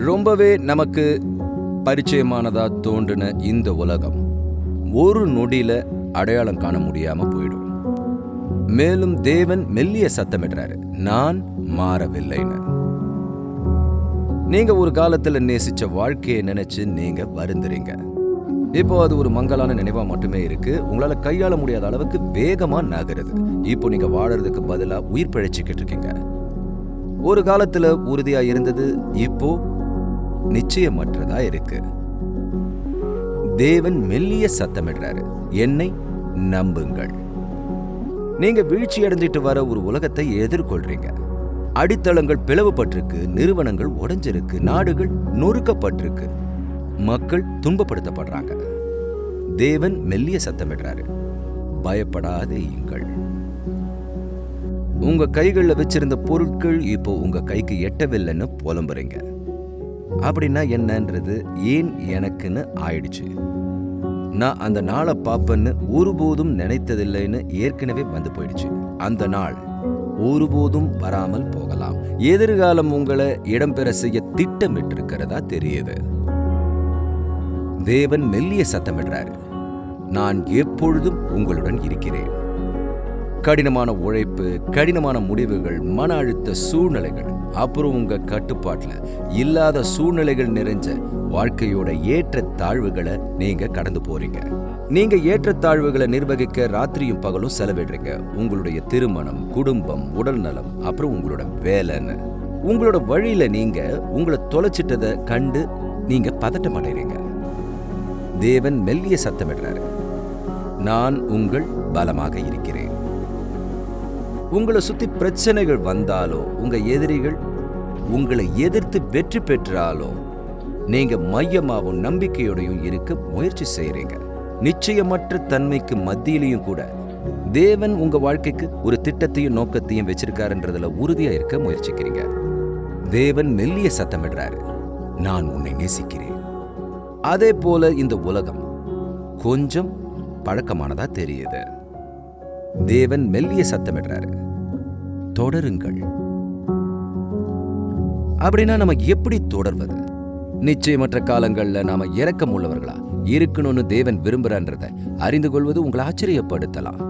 ரொம்பவே நமக்கு பரிச்சயமானதா தோன்றின இந்த உலகம் ஒரு நொடியில அடையாளம் காண முடியாம போயிடும். மேலும் தேவன் மெல்லிய சத்தமிடுறாரு, நான் மாறவில்லைன்னு. நீங்க ஒரு காலத்துல நேசிச்ச வாழ்க்கையை நினைச்சு நீங்க வருந்துறீங்க. இப்போ அது ஒரு மங்கலான நினைவா மட்டுமே இருக்கு. உங்களால கையாள முடியாத அளவுக்கு வேகமா நகருது. இப்போ நீங்க வாழறதுக்கு பதிலா உயிர் பிழைச்சிக்கிட்டு இருக்கீங்க. ஒரு காலத்துல உறுதியா இருந்தது, இப்போ நிச்சயமற்றதா இருக்கு. தேவன் மெல்லிய சத்தமிடுறாரு, என்னை நம்புங்கள். நீங்க வீழ்ச்சி அடைஞ்சிட்டு வர ஒரு உலகத்தை எதிர்கொள்றீங்க. அடித்தளங்கள் பிளவுபட்டிருக்கு, நிறுவனங்கள் உடைஞ்சிருக்கு, நாடுகள் நொறுக்கப்பட்டிருக்கு, மக்கள் துன்பப்படுத்தப்படுறாங்க. தேவன் மெல்லிய சத்தமிடுறாரு, பயப்படாதீங்கள். உங்க கைகள்ல வச்சிருந்த பொருட்கள் இப்போ உங்க கைக்கு எட்டவில்லைன்னு புலம்புறீங்க. அப்படின்னா என்னன்றது ஏன் எனக்குன்னு ஆயிடுச்சு. நான் அந்த நாளை பாப்பன்னு ஒருபோதும் நினைத்ததில்லைன்னு ஏற்கனவே வந்து போயிடுச்சு. அந்த நாள் ஒருபோதும் வராமல் போகலாம். எதிர்காலம் உங்களை இடம்பெற செய்ய திட்டமிட்டிருக்கிறதா தெரியுது. தேவன் மெல்லிய சத்தமிடுறாரு, நான் எப்பொழுதும் உங்களுடன் இருக்கிறேன். கடினமான உழைப்பு, கடினமான முடிவுகள், மன அழுத்த சூழ்நிலைகள், அப்புறம் உங்க கட்டுப்பாட்டுல இல்லாத சூழ்நிலைகள் நிறைஞ்ச வாழ்க்கையோட ஏற்ற தாழ்வுகளை நீங்க கடந்து போறீங்க. நீங்க ஏற்றத்தாழ்வுகளை நிர்வகிக்க ராத்திரியும் பகலும் செலவிடுறீங்க. உங்களுடைய திருமணம், குடும்பம், உடல் நலம், அப்புறம் உங்களோட வேலைன்னு உங்களோட வழியில நீங்க உங்களை தொலைச்சிட்டதை கண்டு நீங்க பதட்டம் அடைறீங்க. தேவன் மெல்லிய சத்தமிடுறாரு, நான் உங்கள் பலமாக இருக்கிறேன். உங்களை சுத்தி பிரச்சனைகள் வந்தாலோ, உங்க எதிரிகள் உங்களை எதிர்த்து வெற்றி பெற்றாலோ, நீங்க மையமாவும் நம்பிக்கையோடையும் இருக்க முயற்சி செய்றீங்க. நிச்சயமற்ற தன்மைக்கு மத்தியிலையும் கூட தேவன் உங்க வாழ்க்கைக்கு ஒரு திட்டத்தையும் நோக்கத்தையும் வச்சிருக்காருன்றதுல உறுதியா இருக்க முயற்சிக்கிறீங்க. தேவன் மெல்லிய சத்தமிடுறாரு, நான் உன்னை நேசிக்கிறேன். அதே போல இந்த உலகம் கொஞ்சம் பழக்கமானதா தெரியுது. தேவன் மெல்லிய சத்தமிடுறாரு, தொடருங்கள். அப்படின்னா நம்ம எப்படி தொடர்வது? நிச்சயமற்ற காலங்கள்ல நாம இரக்கம் உள்ளவர்களா இருக்கணும்னு தேவன் விரும்புறன்றத அறிந்து கொள்வது உங்களை ஆச்சரியப்படுத்தலாம்.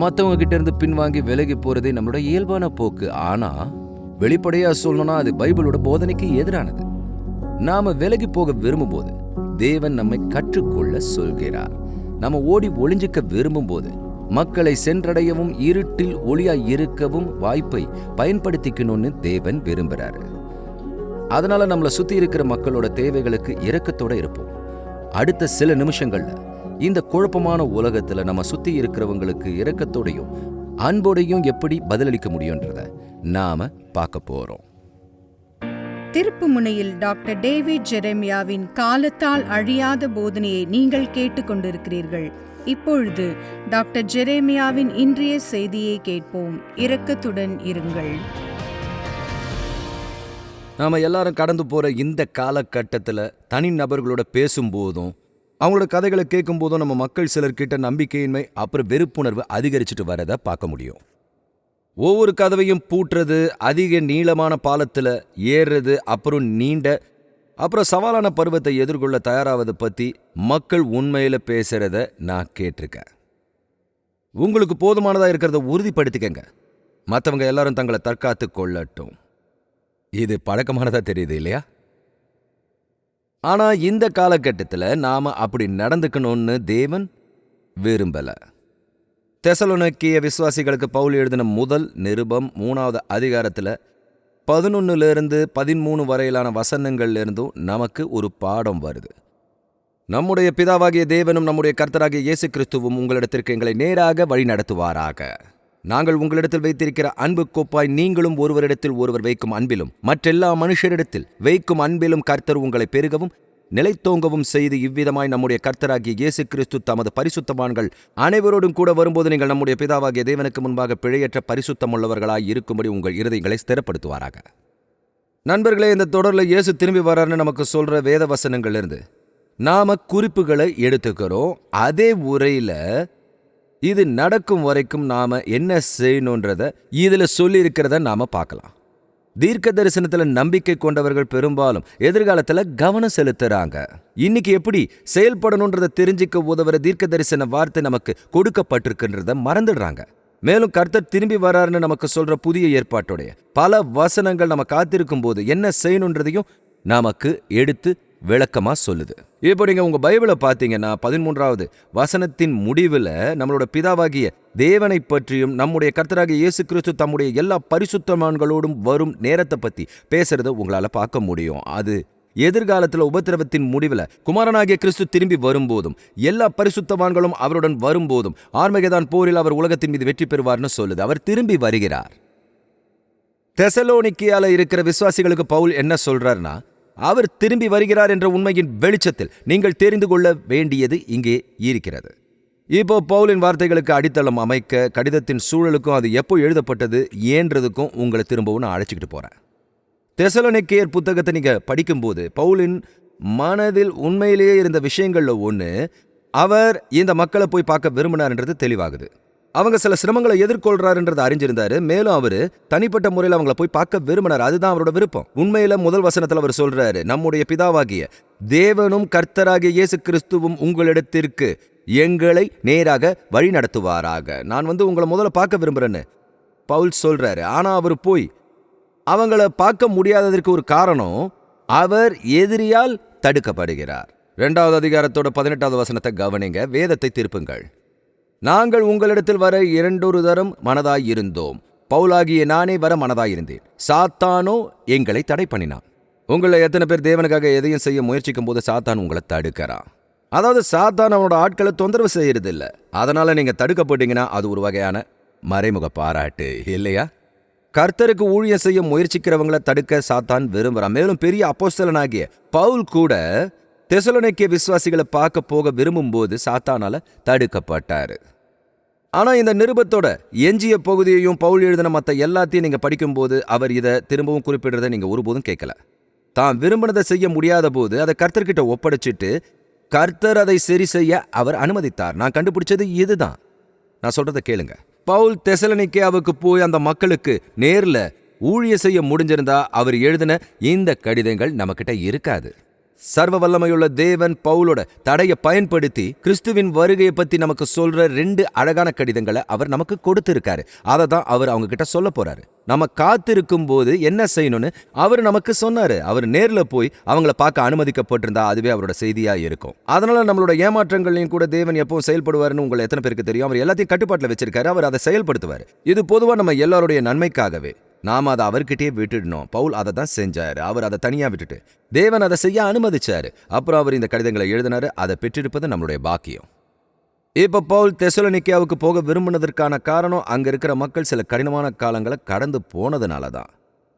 மற்றவங்க கிட்ட இருந்து பின்வாங்கி விலகி போறதே நம்மளோட இயல்பான போக்கு. ஆனா வெளிப்படையா சொல்லணும்னா அது பைபிளோட போதனைக்கு எதிரானது. நாம விலகி போக விரும்பும் போது தேவன் நம்மை கற்றுக்கொள்ள சொல்கிறார். நாம ஓடி ஒளிஞ்சிக்க விரும்பும் போது மக்களை சென்றடையவும் இருட்டில் ஒளியா இருக்கவும் வாய்ப்பை பயன்படுத்திக்கணும்னு தேவன் விரும்புறாரு. அதனால நம்மளை சுத்தி இருக்கிற மக்களோட தேவைகளுக்கு இரக்கத்தோட இருப்போம். அடுத்த சில நிமிஷங்கள்ல இந்த குழப்பமான உலகத்துல நம்ம சுத்தி இருக்கிறவங்களுக்கு இரக்கத்தோடையும் அன்போடையும் எப்படி பதிலளிக்க முடியும்ன்றத நாம பார்க்க போறோம். திருப்புமுனையில் டாக்டர் டேவிட் ஜெரேமியாவின் காலத்தால் அழியாத போதனையை நீங்கள் கேட்டுக்கொண்டிருக்கிறீர்கள். இப்பொழுது டாக்டர் ஜெரேமியாவின் இன்றைய செய்தியை கேட்போம். இரக்கத்துடன் இருங்கள். நாம எல்லாரும் கடந்து போற இந்த காலகட்டத்துல தனி நபர்களோட பேசும்போதும் அவங்களோட கதைகளை கேட்கும் போதும் நம்ம மக்கள் சிலர்கிட்ட நம்பிக்கையின்மை அப்புறம் வெறுப்புணர்வு அதிகரிச்சுட்டு வரதை பார்க்க முடியும். ஒவ்வொரு கதவையும் பூட்டுறது, அதிக நீளமான பாலத்துல ஏறுறது, அப்புறம் நீண்ட அப்புறம் சவாலான பருவத்தை எதிர்கொள்ள தயாராவது பத்தி மக்கள் உண்மையில பேசுறத நான் கேட்டிருக்கேன். உங்களுக்கு போதுமானதா இருக்கிறத உறுதிப்படுத்திக்கங்க. மற்றவங்க எல்லாரும் தங்களை தற்காத்து கொள்ளட்டும். இது பழக்கமானதா தெரியுது இல்லையா? ஆனா இந்த காலகட்டத்தில் நாம அப்படி நடந்துக்கணும்னு தேவன் விரும்பல. தெசலோனிக்கேய விசுவாசிகளுக்கு பவுல் எழுதின முதல் நிருபம் 3வது அதிகாரத்துல 11-13 வரையிலான வசனங்கள்ல இருந்தும் நமக்கு ஒரு பாடம் வருது. நம்முடைய பிதாவாகிய தேவனும் நம்முடைய கர்த்தராகிய இயேசு கிறிஸ்துவும் உங்களிடத்திற்கு எங்களை நேராக வழி நடத்துவாராக. நாங்கள் உங்களிடத்தில் வைத்திருக்கிற அன்பு கோப்பாய் நீங்களும் ஒருவரிடத்தில் ஒருவர் வைக்கும் அன்பிலும் மற்றெல்லா மனுஷரிடத்தில் வைக்கும் அன்பிலும் கர்த்தர் உங்களை பெருகவும் நிலைத்தோங்கவும் செய்து இவ்விதமாய் நம்முடைய கர்த்தராகிய இயேசு கிறிஸ்து தமது பரிசுத்தவான்கள் அனைவரோடும் கூட வரும்போது நீங்கள் நம்முடைய பிதாவாகிய தேவனுக்கு முன்பாக பிழையற்ற பரிசுத்தமுள்ளவர்களாய் இருக்கும்படி உங்கள் இருதயங்களை ஸ்திரப்படுத்துவாராக. நண்பர்களே, இந்த தொடரில் இயேசு திரும்பி வர்றாருன்னு நமக்கு சொல்ற வேத வசனங்கள்ல இருந்து நாம குறிப்புகளை எடுத்துக்கிறோம். அதே உரையில இது நடக்கும் வரைக்கும் நாம என்ன செய்யணுன்றத இதுல சொல்லி இருக்கிறத நாம பார்க்கலாம். தீர்க்க தரிசனத்துல நம்பிக்கை கொண்டவர்கள் பெரும்பாலும் எதிர்காலத்துல கவனம் செலுத்துறாங்க. இன்னைக்கு எப்படி செயல்படணும்ன்றத தெரிஞ்சுக்க உதவுற தீர்க்க தரிசன வார்த்தை நமக்கு கொடுக்கப்பட்டிருக்குன்றத மறந்துடுறாங்க. மேலும் கர்த்தர் திரும்பி வராருன்னு நமக்கு சொல்ற புதிய ஏற்பாட்டுடைய பல வசனங்கள் நம்ம காத்திருக்கும் போது என்ன செய்யணுன்றதையும் நமக்கு எடுத்து விளக்கமா சொல்லுது. இப்போ நீங்க உங்க பைபிளை பார்த்தீங்கன்னா 13வது வசனத்தின் முடிவுல நம்மளோட பிதாவாகிய தேவனை பற்றியும் நம்முடைய கர்த்தராகிய இயேசு கிறிஸ்து தம்முடைய எல்லா பரிசுத்தவான்களோடும் வரும் நேரத்தை பத்தி பேசுறத உங்களால பார்க்க முடியும். அது எதிர்காலத்துல உபத்திரவத்தின் முடிவுல குமாரனாகிய கிறிஸ்து திரும்பி வரும்போதும் எல்லா பரிசுத்தவான்களும் அவருடன் வரும்போதும் ஆர்மகெதான் போரில் அவர் உலகத்தின் மீது வெற்றி பெறுவார்னு சொல்லுது. அவர் திரும்பி வருகிறார். தெசலோனிக்கேயால இருக்கிற விசுவாசிகளுக்கு பவுல் என்ன சொல்றாருன்னா, அவர் திரும்பி வருகிறார் என்ற உண்மையின் வெளிச்சத்தில் நீங்கள் தெரிந்து கொள்ள வேண்டியது இங்கே இருக்கிறது. இப்போ பவுலின் வார்த்தைகளுக்கு அடித்தளம் அமைக்க கடிதத்தின் சூழலுக்கும் அது எப்போ எழுதப்பட்டது ஏன்றதுக்கும் உங்களை திரும்பவும் நான் அழைச்சிக்கிட்டு போறேன். தெசலோனிக்கேயர் புத்தகத்தை நீங்க படிக்கும்போது பவுலின் மனதில் உண்மையிலேயே இருந்த விஷயங்கள்ல ஒன்று, அவர் இந்த மக்களை போய் பார்க்க விரும்பினார்ன்றது தெளிவாகுது. அவங்க சில சிரமங்களை எதிர்கொள்றாருன்றதை அறிஞ்சிருந்தாரு. மேலும் அவரு தனிப்பட்ட முறையில் அவங்கள போய் பார்க்க விரும்பினார். அதுதான் அவரோட விருப்பம். உண்மையில முதல் வசனத்தில் அவர் சொல்றாரு, நம்முடைய பிதாவாகிய தேவனும் கர்த்தராகிய இயேசு கிறிஸ்துவும் உங்களிடத்திற்கு எங்களை நேராக வழி நடத்துவாராக. நான் உங்களை முதல்ல பார்க்க விரும்புறேன்னு பவுல் சொல்றாரு. ஆனா அவர் போய் அவங்கள பார்க்க முடியாததற்கு ஒரு காரணம், அவர் எதிரியால் தடுக்கப்படுகிறார். 2வது அதிகாரத்தோட 18வது வசனத்தை கவனிங்க. வேதத்தை திருப்புங்கள். நாங்கள் உங்களிடத்தில் வர 2 தரம் மனதாயிருந்தோம். பவுலாகிய நானே வர மனதாயிருந்தேன். சாத்தானோ எங்களை தடை பண்ணினான். உங்களை எத்தனை பேர் தேவனுக்காக எதையும் செய்ய முயற்சிக்கும் போது சாத்தான் உங்களை தடுக்கிறான். அதாவது சாத்தான் அவனோட ஆட்களை தொந்தரவு செய்யறது இல்லை. அதனால நீங்க தடுக்கப்பட்டீங்கன்னா அது ஒரு வகையான மறைமுக பாராட்டு இல்லையா? கர்த்தருக்கு ஊழியம் செய்ய முயற்சிக்கிறவங்களை தடுக்க சாத்தான் விரும்புறான். மேலும் பெரிய அப்போஸ்தலனாகிய பவுல் கூட தெசலோனிக்கே விசுவாசிகளை பார்க்க போக விரும்பும் போது சாத்தானால தடுக்கப்பட்டாரு. ஆனா இந்த நிருபத்தோட எஞ்சிய பகுதியையும் பவுல் எழுதின மற்ற எல்லாத்தையும் நீங்க படிக்கும்போது அவர் இதை திரும்பவும் குறிப்பிடுறதை நீங்க ஒருபோதும் கேட்கல. தான் விரும்பினதை செய்ய முடியாத போது அதை கர்த்தர்கிட்ட ஒப்படைச்சிட்டு கர்த்தர் அதை சரி செய்ய அவர் அனுமதித்தார். நான் கண்டுபிடிச்சது இதுதான். நான் சொல்றதை கேளுங்க. பவுல் தெசலோனிக்கேயாவுக்கு போய் அந்த மக்களுக்கு நேர்ல ஊழிய செய்ய முடிஞ்சிருந்தா அவர் எழுதின இந்த கடிதங்கள் நம்மகிட்ட இருக்காது. சர்வ வல்லமையுள்ள தேவன் பவுலோட தடையை பயன்படுத்தி கிறிஸ்துவின் வருகையை பத்தி நமக்கு சொல்ற 2 அழகான கடிதங்களை அவர் நமக்கு கொடுத்திருக்காரு. அதை தான் அவர் அவங்க கிட்ட சொல்ல போறாரு. நம்ம காத்திருக்கும் போது என்ன செய்யணும்னு அவர் நமக்கு சொன்னாரு. அவர் நேர்ல போய் அவங்கள பார்க்க அனுமதிக்கப்பட்டிருந்தா அதுவே அவரோட செய்தியா இருக்கும். அதனால நம்மளோட ஏமாற்றங்களையும் கூட தேவன் எப்பவும் செயல்படுவாருன்னு உங்களை எத்தனை பேருக்கு தெரியும்? அவர் எல்லாத்தையும் கட்டுப்பாட்டில் வச்சிருக்காரு. அவர் அதை செயல்படுத்துவார். இது பொதுவா நம்ம எல்லாருடைய நன்மைக்காகவே. நாம அதை அவர்கிட்டயே விட்டுடணும். பவுல் அதை தான் செஞ்சாரு. அவர் அதை தனியா விட்டுட்டு தேவன் அதை செய்ய அனுமதிச்சாரு. அப்புறம் அவர் இந்த கடிதங்களை எழுதினாரு. அதை பெற்றிருப்பது நம்மளுடைய பாக்கியம். இப்ப பவுல் தெசலோனிக்கேயாவுக்கு போக விரும்பினதற்கான காரணம், அங்க இருக்கிற மக்கள் சில கடினமான காலங்களை கடந்து போனதுனால தான்.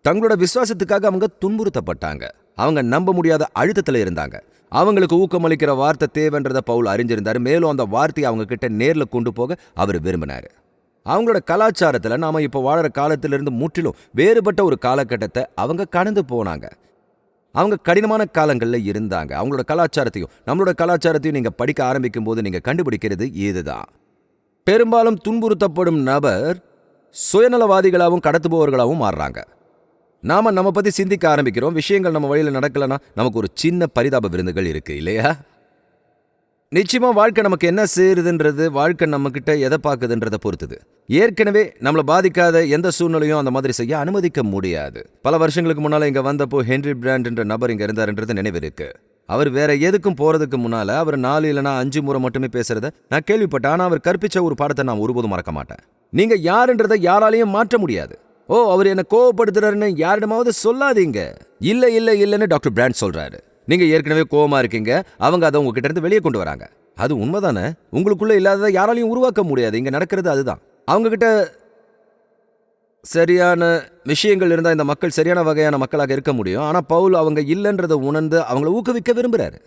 தங்களோட விசுவாசத்துக்காக அவங்க துன்புறுத்தப்பட்டாங்க. அவங்க நம்ப முடியாத அழுத்தத்துல இருந்தாங்க. அவங்களுக்கு ஊக்கமளிக்கிற வார்த்தை தேவைன்றதை பவுல் அறிஞ்சிருந்தாரு. மேலும் அந்த வார்த்தையை அவங்க கிட்ட நேர்ல கொண்டு போக அவர் விரும்பினாரு. அவங்களோட கலாச்சாரத்தில் நாம இப்போ வாழற காலத்திலிருந்து முற்றிலும் வேறுபட்ட ஒரு காலகட்டத்தை அவங்க கடந்து போனாங்க. அவங்க கடினமான காலங்களில் இருந்தாங்க. அவங்களோட கலாச்சாரத்தையும் நம்மளோட கலாச்சாரத்தையும் நீங்க படிக்க ஆரம்பிக்கும் போது நீங்க கண்டுபிடிக்கிறது இதுதான். பெரும்பாலும் துன்புறுத்தப்படும் நபர் சுயநலவாதிகளாகவும் கடத்துபவர்களாகவும் மாறுறாங்க. நாம நம்ம பத்தி சிந்திக்க ஆரம்பிக்கிறோம். விஷயங்கள் நம்ம வழியில் நடக்கலன்னா நமக்கு ஒரு சின்ன பரிதாப விருந்துகள் இருக்கு இல்லையா? நிச்சயமா வாழ்க்கை நமக்கு என்ன செய்யுதுன்றது வாழ்க்கை நம்ம கிட்ட எதை பார்க்குதுன்றதை பொறுத்துது. ஏற்கனவே நம்மளை பாதிக்காத எந்த சூழ்நிலையும் அந்த மாதிரி செய்ய அனுமதிக்க முடியாது. பல வருஷங்களுக்கு முன்னால இங்க வந்தப்போ ஹென்ரி பிராண்ட் என்ற நபர் இங்க இருந்தாருன்றது நினைவு இருக்கு. அவர் வேற எதுக்கும் போறதுக்கு முன்னால அவர் 4 இல்லைனா 5 முறை மட்டுமே பேசுறத நான் கேள்விப்பட்டேன். ஆனா அவர் கற்பிச்ச ஒரு பாடத்தை நான் ஒருபோதும் மறக்க மாட்டேன். நீங்க யாருன்றதை யாராலையும் மாற்ற முடியாது. ஓ, அவர் என்ன கோவப்படுத்துறாருன்னு யாரிடமாவது சொல்லாதீங்க. இல்லைன்னு டாக்டர் பிராண்ட் சொல்றாரு. நீங்க ஏற்கனவே கோவமா இருக்கீங்க, அவங்க அதை உங்ககிட்ட இருந்து வெளியே கொண்டு வராங்க. அது உண்மைதானே? உங்களுக்குள்ள இல்லாததை யாராலையும் உருவாக்க முடியாது. இங்க நடக்கிறது அதுதான். அவங்க கிட்ட சரியான விஷயங்கள் இருந்தா இந்த மக்கள் சரியான வகையான மக்களாக இருக்க முடியும். ஆனா பவுல் அவங்க இல்லைன்றதை உணர்ந்து அவங்களை ஊக்குவிக்க விரும்புறாரு.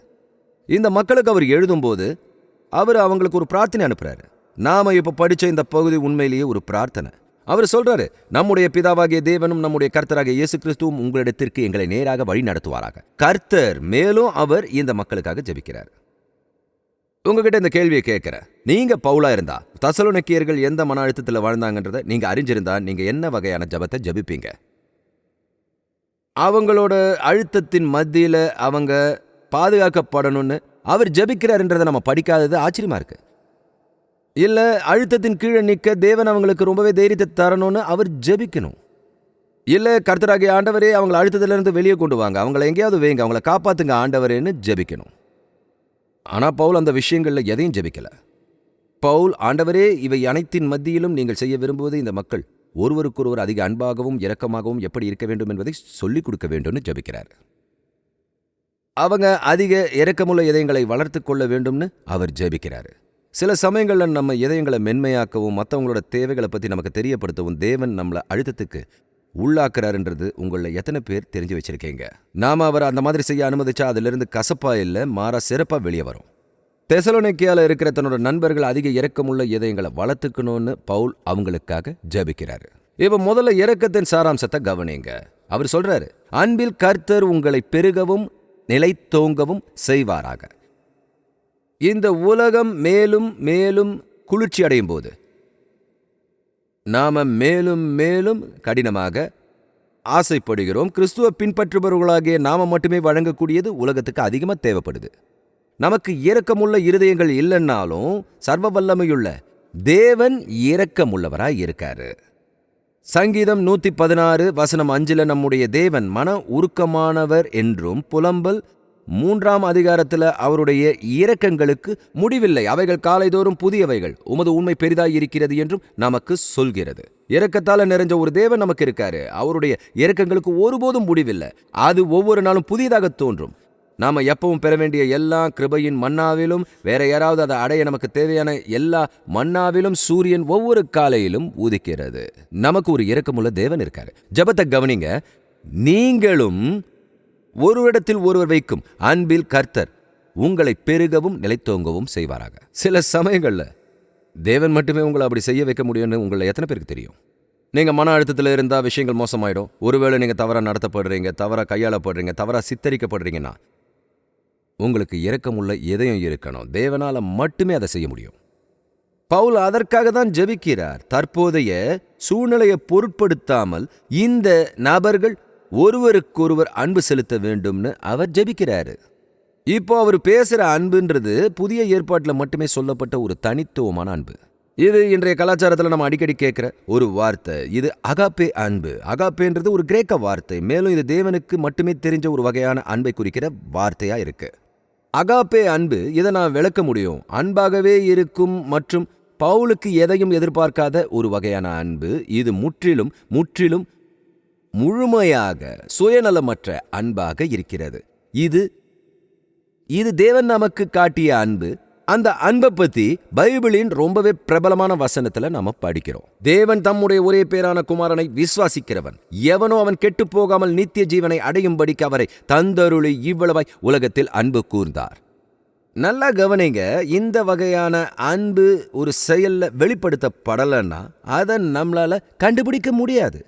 இந்த மக்களுக்கு அவர் எழுதும்போது அவர் அவங்களுக்கு ஒரு பிரார்த்தனை அனுப்புறாரு. நாம இப்ப படிச்ச இந்த பகுதி உண்மையிலேயே ஒரு பிரார்த்தனை. அவர் சொல்றாரு, நம்முடைய பிதாவாகிய தேவனும் நம்முடைய கர்த்தராகிய இயேசு கிறிஸ்துவும் உங்களிடத்திற்கு எங்களை நேராக வழி நடத்துவாராக. கர்த்தர் மேலும் அவர் இந்த மக்களுக்காக ஜெபிக்கிறார். உங்ககிட்ட இந்த கேள்வியை கேட்கிற, நீங்க பவுலா இருந்தா தெசலோனிக்கேயர்கள் எந்த மன அழுத்தத்தில் வாழ்ந்தாங்கன்றதை நீங்க அறிஞ்சிருந்தா நீங்க என்ன வகையான ஜெபத்தை ஜெபிப்பீங்க? அவங்களோட அழுத்தத்தின் மத்தியில அவங்க பாதுகாக்கப்படணும்னு அவர் ஜெபிக்கிறாருன்றதை நம்ம படிக்காதது ஆச்சரியமா இருக்கு. இல்ல அழுத்தத்தின் கீழே நிக்க தேவன் அவங்களுக்கு ரொம்பவே தைரியத்தை தரணும்னு அவர் ஜெபிக்கணும். இல்ல கர்த்தராகிய ஆண்டவரே அவங்களை அழுத்தத்துல இருந்து வெளியே கொண்டு வாங்க, அவங்களை எங்கேயாவது வைங்க, அவங்களை காப்பாத்துங்க ஆண்டவரேன்னு ஜெபிக்கணும். ஆனா பவுல் அந்த விஷயங்கள்ல எதையும் ஜெபிக்கல. பவுல், ஆண்டவரே இவை அனைத்தின் மத்தியிலும் நீங்கள் செய்ய விரும்புவது இந்த மக்கள் ஒருவருக்கொருவர் அதிக அன்பாகவும் இரக்கமாகவும் எப்படி இருக்க வேண்டும் என்பதை சொல்லிக் கொடுக்க வேண்டும்னு ஜெபிக்கிறார். அவங்க அதிக இரக்கமுள்ள இதயங்களை வளர்த்து கொள்ள வேண்டும்னு அவர் ஜெபிக்கிறாரு. சில சமயங்களில் நம்ம இதயங்களை மென்மையாக்கவும் மற்றவங்களோட தேவைகளை பற்றி நமக்கு தெரியப்படுத்தவும் தேவன் நம்மளை அழுத்தத்துக்கு உள்ளாக்குறாருன்றது உங்களில் எத்தனை பேர் தெரிஞ்சு வச்சிருக்கீங்க? நாம அவர் அந்த மாதிரி செய்ய அனுமதிச்சா அதிலிருந்து கசப்பா இல்லை, மாறா சிறப்பாக வெளியே வரும். தெசலோனிக்கேயால இருக்கிற தன்னோட நண்பர்கள் அதிக இரக்கமுள்ள இதயங்களை வளர்த்துக்கணும்னு பவுல் அவங்களுக்காக ஜெபிக்கிறாரு. இப்ப முதல்ல இரக்கத்தின் சாராம்சத்தை கவனிங்க. அவர் சொல்றாரு, அன்பில் கர்த்தர் உங்களை பெருகவும் நிலைத்தோங்கவும் செய்வாராக. இந்த உலகம் மேலும் மேலும் குளிர்ச்சி அடையும் போது நாம மேலும் மேலும் கடினமாக ஆசைப்படுகிறோம். கிறிஸ்துவ பின்பற்றுபவர்களாகிய நாம மட்டுமே வழங்கக்கூடியது உலகத்துக்கு அதிகமாக தேவைப்படுது. நமக்கு இரக்கமுள்ள இருதயங்கள் இல்லைன்னாலும் சர்வ வல்லமையுள்ள தேவன் இரக்கமுள்ளவராய் இருக்காரு. சங்கீதம் 116:5 நம்முடைய தேவன் மன உருக்கமானவர் என்றும் புலம்பல் 3ஆம் அதிகாரத்தில் அவருடைய இரக்கங்களுக்கு முடிவில்லை, அவைகள் காலைதோறும் புதியவைகள், உமது உண்மை பெரிதாய் இருக்கிறது என்றும் நமக்கு சொல்கிறது. இரக்கத்தால நிறைஞ்ச ஒரு தேவன் நமக்கு இருக்காரு. அவருடைய இரக்கங்களுக்கு ஒருபோதும் முடிவில்லை. அது ஒவ்வொரு நாளும் புதியதாக தோன்றும். நாம எப்பவும் பெற வேண்டிய எல்லா கிருபையின் மன்னாவிலும் வேற யாராவது அதை அடைய நமக்கு தேவையான எல்லா மன்னாவிலும் சூரியன் ஒவ்வொரு காலையிலும் உதிக்கிறது. நமக்கு ஒரு இரக்கமுள்ள தேவன் இருக்காரு. ஜெபத்தை கவனிங்க. நீங்களும் ஒருவரிடத்தில் ஒருவர் வைக்கும் அன்பில் கர்த்தர் உங்களை பெருகவும் நிலைத்தோங்கவும் செய்வாராக. சில சமயங்கள்ல தேவன் மட்டுமே உங்களை அப்படி செய்ய வைக்க முடியும்னு உங்களை எத்தனை பேருக்கு தெரியும்? நீங்க மன அழுத்தத்தில் இருந்தால் விஷயங்கள் மோசமாயிடும். ஒருவேளை நீங்க தவறா நடத்தப்படுறீங்க, தவறா கையாளப்படுறீங்க, தவறா சித்தரிக்கப்படுறீங்கன்னா உங்களுக்கு இரக்கமுள்ள இதயம் இருக்கணும். தேவனால மட்டுமே அதை செய்ய முடியும். பவுல் அதற்காக தான் ஜெபிக்கிறார். தற்போதைய சூழ்நிலையை பொருட்படுத்தாமல் இந்த நபர்கள் ஒருவருக்கொருவர் அன்பு செலுத்த வேண்டும்னு அவர் ஜெபிக்கிறாரு. இப்போ அவர் பேசுற அன்புன்றது புதிய ஏற்பாட்டில் மட்டுமே சொல்லப்பட்ட ஒரு தனித்துவமான அன்பு. இது இன்றைய கலாச்சாரத்தில் நம்ம அடிக்கடி கேட்குற ஒரு வார்த்தை. இது அகாப்பே அன்பு. அகாப்பேன்றது ஒரு கிரேக்க வார்த்தை. மேலும் இது தேவனுக்கு மட்டுமே தெரிஞ்ச ஒரு வகையான அன்பை குறிக்கிற வார்த்தையா இருக்கு. அகாப்பே அன்பு, இதை நான் விளக்க முடியும். அன்பாகவே இருக்கும் மற்றும் பவுலுக்கு எதையும் எதிர்பார்க்காத ஒரு வகையான அன்பு. இது முற்றிலும் முற்றிலும் முழுமையாக சுயநலமற்ற அன்பாக இருக்கிறது. இது தேவன் நமக்கு காட்டிய அன்பு. அந்த அன்பை பத்தி பைபிளின் ரொம்பவே பிரபலமான வசனத்துல நாம படிக்கிறோம். தேவன் தம்முடைய ஒரே பேரான குமாரனை விசுவாசிக்கிறவன் எவனோ அவன் கெட்டு போகாமல் நித்திய ஜீவனை அடையும்படிக்கு அவரை தந்தருளி இவ்வளவாய் உலகத்தில் அன்பு கூர்ந்தார். நல்லா கவனிங்க. இந்த வகையான அன்பு ஒரு செயல்ல வெளிப்படுத்தப்படலைன்னா அதை நம்மளால கண்டுபிடிக்க முடியாது.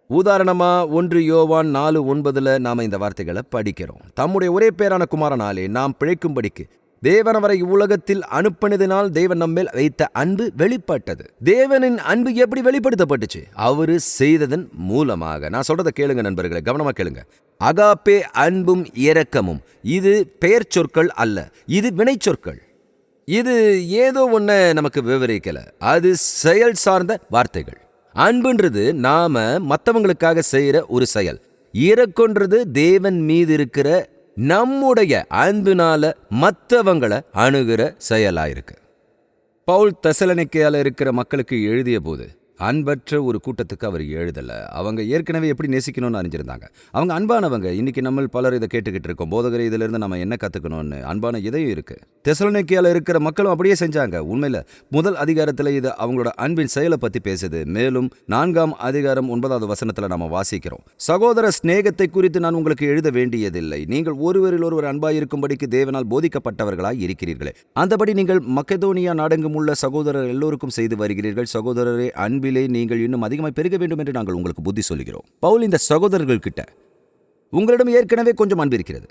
உதாரணமா 1 யோவான் 4:9 நாம இந்த வார்த்தைகளை படிக்கிறோம். தம்முடைய ஒரே பேரான குமாரனாலே நாம் பிழைக்கும்படிக்கு தேவன் அவரை உலகத்தில் அனுப்பினதினால் தேவன் நம்மேல் வைத்த அன்பு வெளிப்பட்டது. தேவனின் அன்பு எப்படி வெளிப்படுத்தப்பட்டுச்சு? அவரு செய்ததன் மூலமாக. நான் சொல்றதை கேளுங்க நண்பர்களை, கவனமா கேளுங்க. அகாப்பே அன்பும் இரக்கமும் இது பெயர் சொற்கள் அல்ல, இது வினை சொற்கள். இது ஏதோ ஒன்ன நமக்கு விவரிக்கல, அது செயல் சார்ந்த வார்த்தைகள். அன்புன்றது நாம மற்றவங்களுக்காக செய்யற ஒரு செயல். இரக்கம்ன்றது தேவன் மீது இருக்கிற நம்முடைய அன்பினால மற்றவங்களை அணுகிற செயலாயிருக்கு. பவுல் தெசலோனிக்கேயால இருக்கிற மக்களுக்கு எழுதிய போது அன்பற்ற ஒரு கூட்டத்துக்கு அவர் எழுதலை. அவங்க ஏற்கனவே எப்படி நேசிக்கணும்னு அறிஞ்சிருந்தாங்க. அவங்க அன்பானவங்க. இன்னைக்கு நம்ம பலர் இதை கேட்டுக்கிட்டு இருக்கோம். போதகர் இதிலிருந்து நம்ம என்ன கற்றுக்கணும்னு அன்பான இதயம் இருக்கு. தெசலோனிக்கேயால இருக்கிற மக்களும் அப்படியே செஞ்சாங்க. உண்மையில முதல் அதிகாரத்தில் இது அவங்களோட அன்பின் செயலை பற்றி பேசுது. மேலும் 4ஆம் அதிகாரம் 9வது வசனத்தில் நம்ம வாசிக்கிறோம். சகோதர சிநேகத்தை குறித்து நான் உங்களுக்கு எழுத வேண்டியதில்லை, நீங்கள் ஒருவரில் ஒருவர் அன்பாயிருக்கும்படிக்கு தேவனால் போதிக்கப்பட்டவர்களாய் இருக்கிறீர்களே. அந்தபடி நீங்கள் மக்கெதோனியா நாடெங்கும் உள்ள சகோதரர் எல்லோருக்கும் செய்து வருகிறீர்கள். சகோதரரே, அன்பிலே நீங்கள் இன்னும் அதிகமாக பெருக வேண்டும் என்று நாங்கள் உங்களுக்கு புத்தி சொல்கிறோம். பவுல் இந்த சகோதரர்கள் கிட்ட, உங்களிடம் ஏற்கனவே கொஞ்சம் அன்பு இருக்கிறது,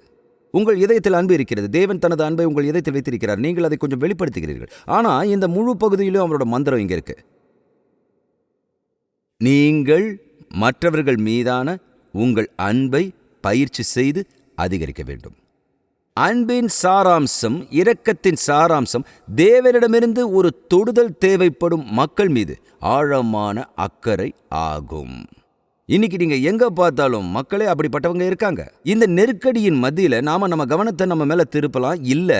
உங்கள் இதயத்தில் அன்பு இருக்கிறது, தேவன் தனது அன்பை உங்கள் இதயத்தில் வைத்திருக்கிறார், நீங்கள் அதை கொஞ்சம் வெளிப்படுத்துகிறீர்கள். ஆனா இந்த முழு பகுதியிலும் அவரோட மந்திரம் இங்க இருக்கு. நீங்கள் மற்றவர்கள் மீதான உங்கள் அன்பை பயிற்சி செய்து அதிகரிக்க வேண்டும். அன்பின் சாராம்சம், இரக்கத்தின் சாராம்சம் தேவனிடமிருந்து ஒரு தொடுதல் தேவைப்படும் மக்கள் மீது ஆழமான அக்கறை ஆகும். இன்னைக்கு நீங்க எங்க பார்த்தாலும் மக்களே அப்படிப்பட்டவங்க இருக்காங்க. இந்த நெருக்கடியின் மத்தியில நாம நம்ம கவனத்தை நம்ம மேல திருப்பலாம். இல்ல,